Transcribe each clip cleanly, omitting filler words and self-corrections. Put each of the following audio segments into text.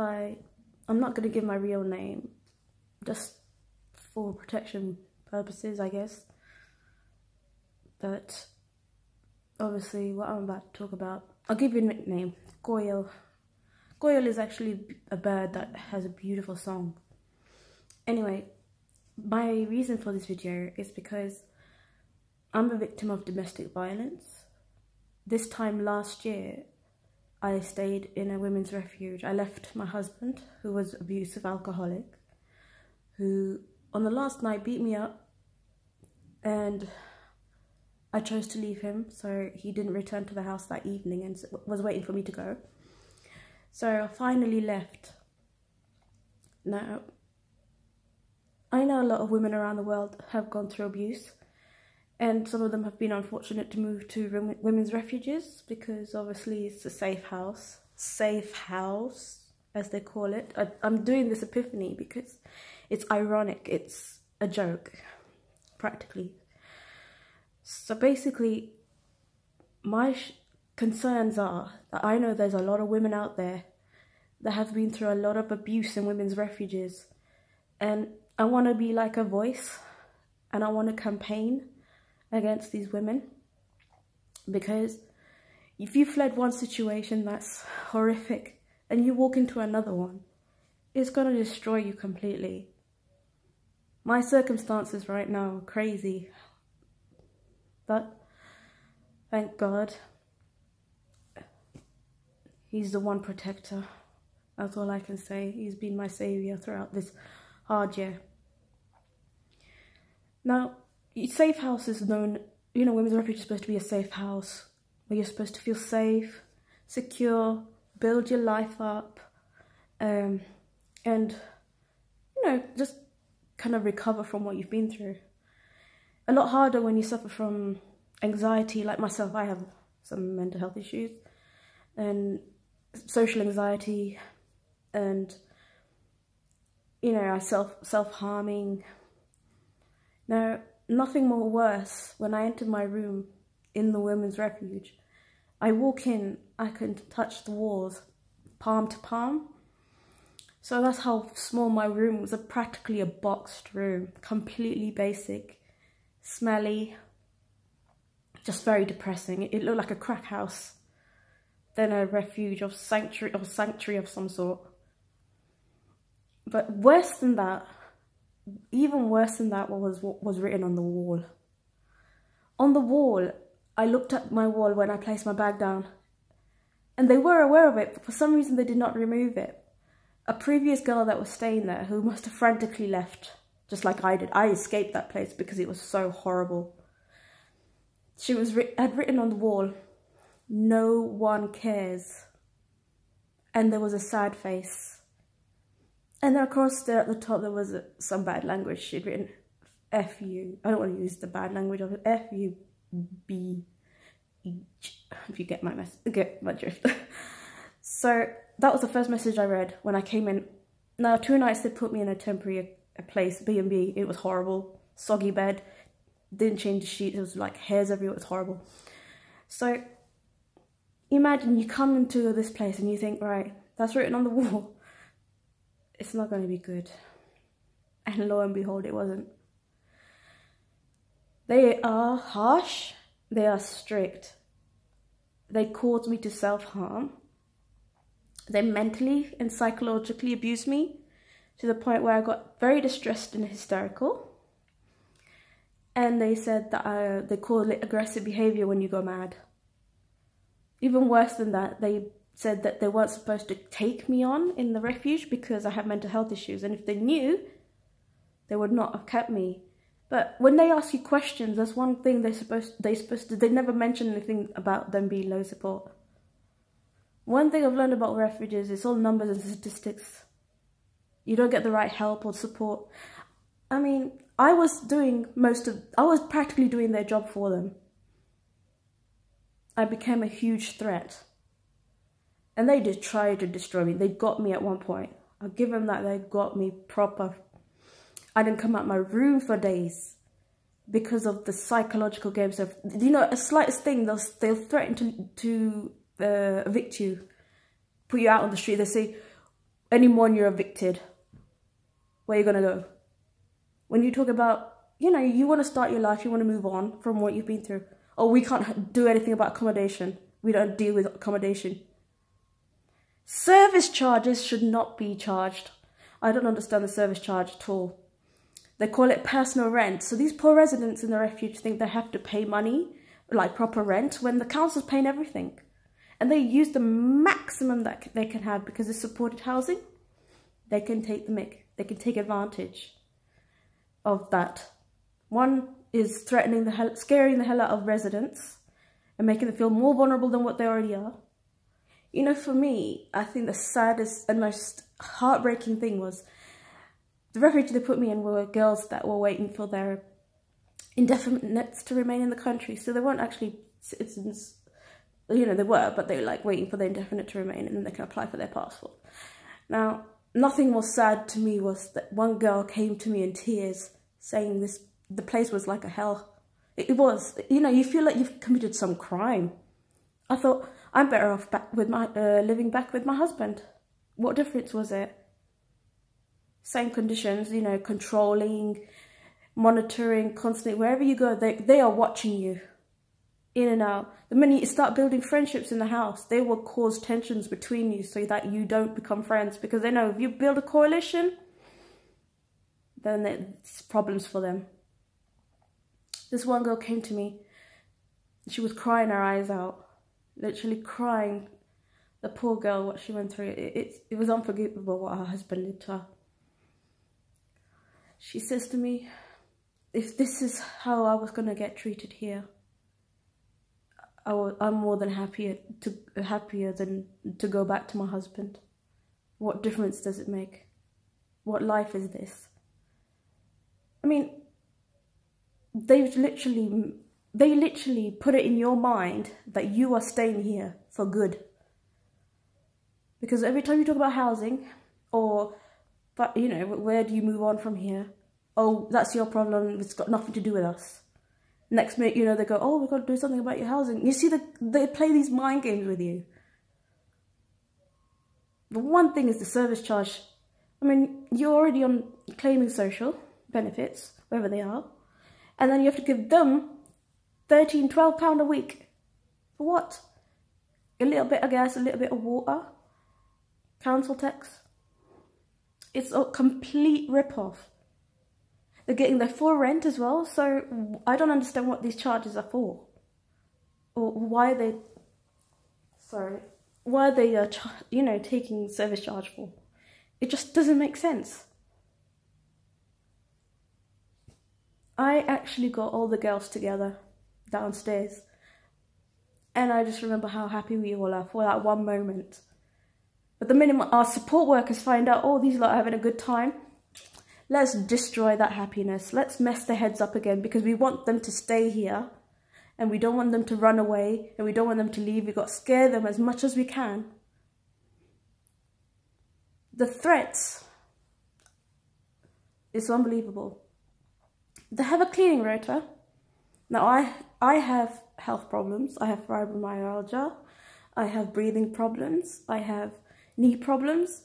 Hi, I'm not going to give my real name, just for protection purposes, I guess. But obviously what I'm about to talk about, I'll give you a nickname, Koyal. Koyal is actually a bird that has a beautiful song. Anyway, my reason for this video is because I'm a victim of domestic violence. This time last year, I stayed in a women's refuge. I left my husband, who was abusive alcoholic, who on the last night beat me up, and I chose to leave him, so he didn't return to the house that evening and was waiting for me to go. So I finally left. Now, I know a lot of women around the world have gone through abuse, and some of them have been unfortunate to move to women's refuges because obviously it's a safe house, as they call it. I'm doing this epiphany because it's ironic, it's a joke, practically. So basically, my concerns are that I know there's a lot of women out there that have been through a lot of abuse in women's refuges, and I want to be like a voice, and I want to campaign against these women, because if you fled one situation that's horrific and you walk into another one, it's going to destroy you completely. My circumstances right now are crazy, but thank God, He's the one protector. That's all I can say. He's been my saviour throughout this hard year. Now, safe house is known, you know, women's refuge is supposed to be a safe house where you're supposed to feel safe, secure, build your life up, and, you know, just kind of recover from what you've been through. A lot harder when you suffer from anxiety, like myself. I have some mental health issues and social anxiety, and, you know, self-harming. Now, nothing more worse when I enter my room in the women's refuge. I walk in, I can touch the walls palm to palm. So that's how small my room was, practically a boxed room, completely basic, smelly, just very depressing. It looked like a crack house, then a refuge of sanctuary of some sort. But worse than that, even worse than that was what was written on the wall. On the wall, I looked at my wall when I placed my bag down, and they were aware of it, but for some reason they did not remove it. A previous girl that was staying there, who must have frantically left, just like I did. I escaped that place because it was so horrible. She had written on the wall, "No one cares," and there was a sad face. And then across there at the top there was some bad language. She'd written F you. I don't want to use the bad language of it. F-U-B-H. If you get my drift. So that was the first message I read when I came in. Now 2 nights they put me in a temporary place, B&B. It was horrible. Soggy bed. Didn't change the sheets. It was like hairs everywhere. It was horrible. So imagine you come into this place and you think, right, that's written on the wall. It's not going to be good. And lo and behold, it wasn't. They are harsh. They are strict. They caused me to self-harm. They mentally and psychologically abused me to the point where I got very distressed and hysterical. And they said that they call it aggressive behaviour when you go mad. Even worse than that, they said that they weren't supposed to take me on in the refuge because I have mental health issues, and if they knew, they would not have kept me. But when they ask you questions, there's one thing they never mention anything about them being low support. One thing I've learned about refuges, it's all numbers and statistics. You don't get the right help or support. I mean, I was practically doing their job for them. I became a huge threat. And they did try to destroy me. They got me at one point. I'll give them that. They got me proper. I didn't come out my room for days because of the psychological games. Of, you know, a slightest thing, they'll threaten to evict you, put you out on the street. They say, anymore and you're evicted, where are you going to go? When you talk about, you know, you want to start your life, you want to move on from what you've been through. Oh, we can't do anything about accommodation. We don't deal with accommodation. Service charges should not be charged. I don't understand the service charge at all. They call it personal rent. So these poor residents in the refuge think they have to pay money, like proper rent, when the council's paying everything. And they use the maximum that they can have because it's supported housing. They can take the mick. They can take advantage of that. One is scaring the hell out of residents and making them feel more vulnerable than what they already are. You know, for me, I think the saddest and most heartbreaking thing was the refuge they put me in were girls that were waiting for their indefinite to remain in the country. So they weren't actually citizens, you know, they were, but they were like waiting for their indefinite to remain and then they can apply for their passport. Now, nothing more sad to me was that one girl came to me in tears saying the place was like a hell. It was, you know, you feel like you've committed some crime. I thought, I'm better off back with living back with my husband. What difference was it? Same conditions, you know, controlling, monitoring, constantly. Wherever you go, they are watching you, in and out. The minute you start building friendships in the house, they will cause tensions between you so that you don't become friends. Because they know if you build a coalition, then it's problems for them. This one girl came to me. She was crying her eyes out. Literally crying. The poor girl, what she went through. It was unforgivable what her husband did to her. She says to me, if this is how I was going to get treated here, I'm more than happier than to go back to my husband. What difference does it make? What life is this? I mean, they literally put it in your mind that you are staying here for good. Because every time you talk about housing, or, but you know, where do you move on from here? Oh, that's your problem. It's got nothing to do with us. Next minute, you know, they go, oh, we've got to do something about your housing. You see, they play these mind games with you. The one thing is the service charge. I mean, you're already on claiming social benefits, wherever they are. And then you have to give them £13, £12 a week. For what? A little bit of gas, a little bit of water. Council tax. It's a complete rip-off. They're getting their full rent as well, so I don't understand what these charges are for. Or why they... Sorry. Why are they, you know, taking service charge for? It just doesn't make sense. I actually got all the girls together downstairs. And I just remember how happy we all are for that one moment. But the minute our support workers find out, oh, these lot are having a good time, let's destroy that happiness. Let's mess their heads up again because we want them to stay here and we don't want them to run away and we don't want them to leave. We've got to scare them as much as we can. The threats is unbelievable. They have a cleaning rota. Now, I have health problems. I have fibromyalgia. I have breathing problems. I have knee problems.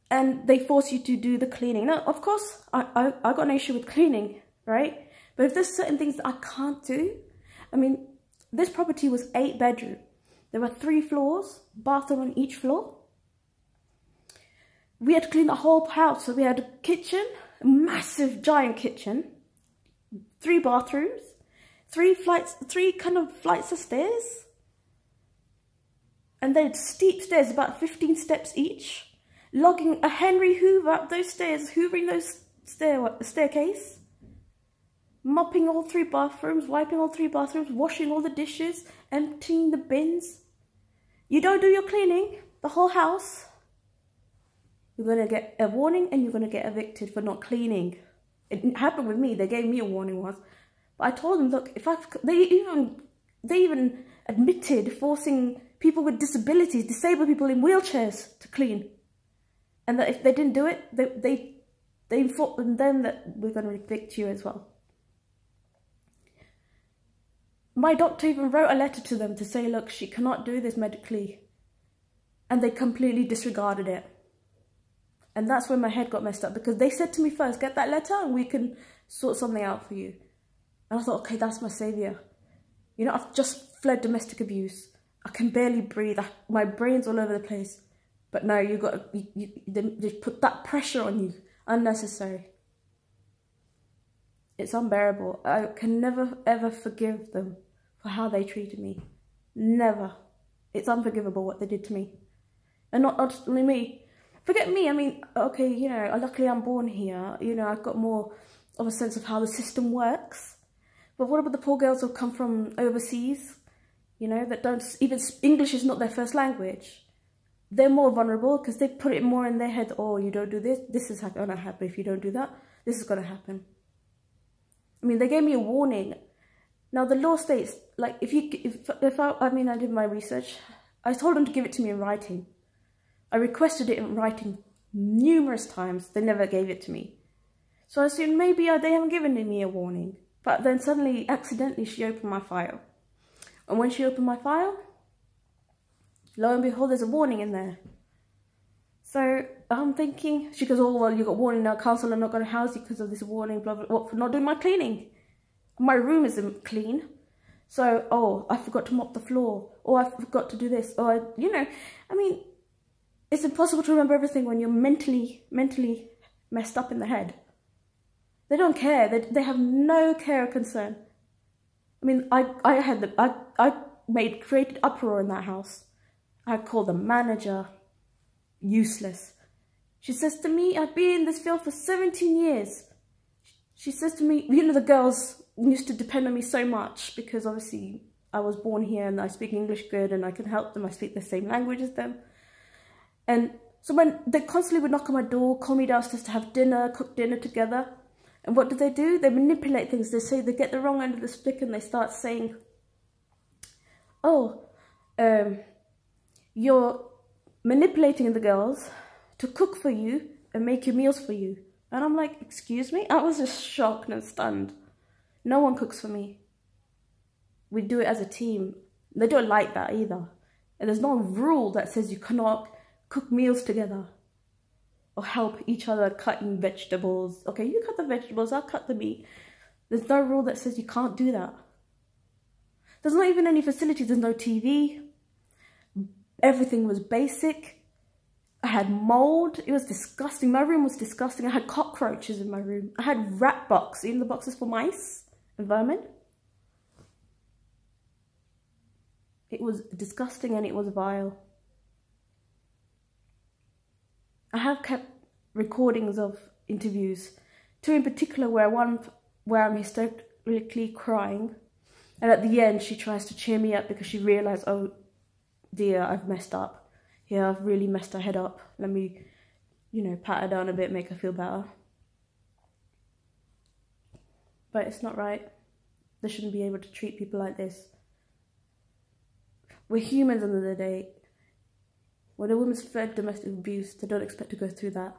And they force you to do the cleaning. Now, of course, I got an issue with cleaning, right? But if there's certain things that I can't do, I mean, this property was 8 bedroom. There were 3 floors, bathroom on each floor. We had to clean the whole house. So we had a kitchen, a massive giant kitchen, 3 bathrooms, 3 kind of flights of stairs. And then steep stairs, about 15 steps each. Logging a Henry Hoover up those stairs, hoovering those staircase. Mopping all 3 bathrooms, wiping all 3 bathrooms, washing all the dishes, emptying the bins. You don't do your cleaning, the whole house, you're going to get a warning and you're going to get evicted for not cleaning. It happened with me. They gave me a warning once. But I told them, look, they even admitted forcing people with disabilities, disabled people in wheelchairs to clean. And that if they didn't do it, they informed them then that we're going to evict you as well. My doctor even wrote a letter to them to say, look, she cannot do this medically. And they completely disregarded it. And that's when my head got messed up, because they said to me first, get that letter and we can sort something out for you. And I thought, okay, that's my savior. You know, I've just fled domestic abuse. I can barely breathe. My brain's all over the place. But no, they put that pressure on you. Unnecessary. It's unbearable. I can never, ever forgive them for how they treated me. Never. It's unforgivable what they did to me. And not only me. Forget me, I mean, okay, you know, luckily I'm born here. You know, I've got more of a sense of how the system works. But what about the poor girls who come from overseas? You know, that don't, even English is not their first language. They're more vulnerable because they put it more in their head. Oh, you don't do this, this is going to happen. If you don't do that, this is going to happen. I mean, they gave me a warning. Now, the law states, like, I did my research. I told them to give it to me in writing. I requested it in writing numerous times. They never gave it to me. So I assumed maybe they haven't given me a warning. But then suddenly, accidentally, she opened my file. And when she opened my file, lo and behold, there's a warning in there. So I'm thinking, she goes, oh, well, you got warning now. Council are not going to house you because of this warning, blah, blah, blah, for not doing my cleaning. My room isn't clean. So, oh, I forgot to mop the floor. Or I forgot to do this. Or, you know, I mean, it's impossible to remember everything when you're mentally messed up in the head. They don't care. They have no care or concern. I mean, I created uproar in that house. I called the manager useless. She says to me, I've been in this field for 17 years. She says to me, you know, the girls used to depend on me so much because obviously I was born here and I speak English good and I can help them. I speak the same language as them. And so when they constantly would knock on my door, call me downstairs to have dinner, cook dinner together. And what do? They manipulate things. They say they get the wrong end of the stick and they start saying, oh, you're manipulating the girls to cook for you and make your meals for you. And I'm like, excuse me? I was just shocked and stunned. No one cooks for me. We do it as a team. They don't like that either. And there's no rule that says you cannot cook meals together or help each other cutting vegetables. Okay, you cut the vegetables, I'll cut the meat. There's no rule that says you can't do that. There's not even any facilities. There's no TV. Everything was basic. I had mold. It was disgusting. My room was disgusting. I had cockroaches in my room. I had rat boxes, in the boxes for mice and vermin. It was disgusting and it was vile. I have kept recordings of interviews, two in particular where I'm hysterically crying, and at the end she tries to cheer me up because she realised, oh dear, I've messed up. Yeah, I've really messed her head up. Let me, you know, pat her down a bit, make her feel better. But it's not right. They shouldn't be able to treat people like this. We're humans at the end of the day. When a woman's fled domestic abuse, they don't expect to go through that.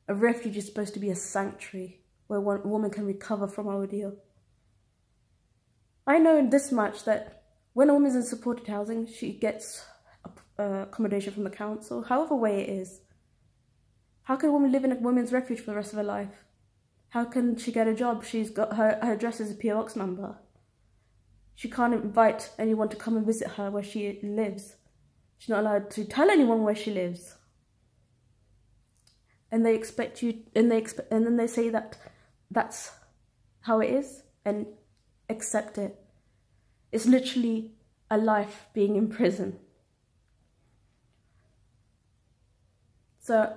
A refuge is supposed to be a sanctuary where one woman can recover from an ordeal. I know this much, that when a woman's in supported housing, she gets accommodation from the council, however way it is. How can a woman live in a women's refuge for the rest of her life? How can she get a job? She's got her address as a PO Box number. She can't invite anyone to come and visit her where she lives. She's not allowed to tell anyone where she lives. And they expect you, and then they say that that's how it is, and accept it. It's literally a life being in prison. So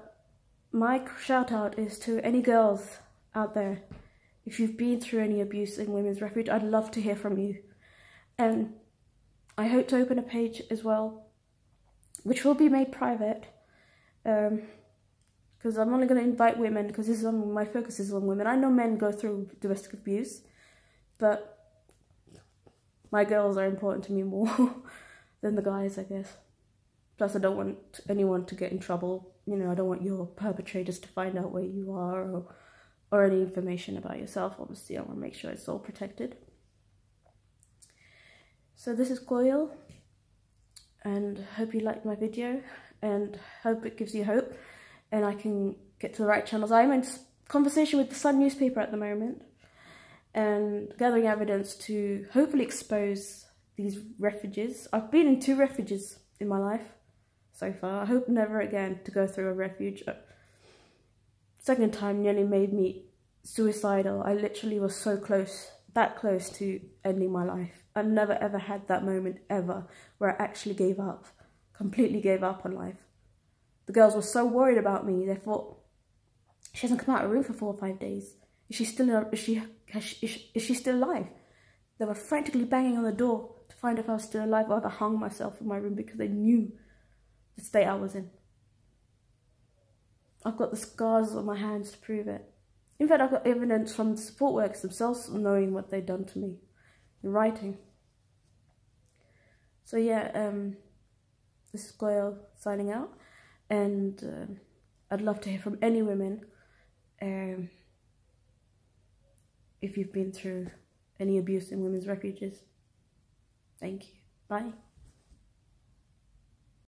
my shout out is to any girls out there. If you've been through any abuse in women's refuge, I'd love to hear from you. And I hope to open a page as well, which will be made private, because I'm only going to invite women, because this is my focus is on women. I know men go through domestic abuse, but my girls are important to me more than the guys, I guess. Plus, I don't want anyone to get in trouble. You know, I don't want your perpetrators to find out where you are, or any information about yourself. Obviously, I want to make sure it's all protected. So this is Koyal, and hope you liked my video, and hope it gives you hope. and I can get to the right channels. I'm in conversation with the Sun newspaper at the moment and gathering evidence to hopefully expose these refuges. I've been in 2 refuges in my life so far. I hope never again to go through a refuge. Second time nearly made me suicidal. I literally was so close, that close to ending my life. I've never ever had that moment ever where I actually gave up, completely gave up on life. The girls were so worried about me. They thought, she hasn't come out of her room for 4 or 5 days. Is she still alive? They were frantically banging on the door to find if I was still alive, or if I hung myself in my room, because they knew the state I was in. I've got the scars on my hands to prove it. In fact, I've got evidence from the support workers themselves knowing what they'd done to me in writing. So yeah, this is Koyal signing out, and I'd love to hear from any women if you've been through any abuse in women's refuges. Thank you. Bye.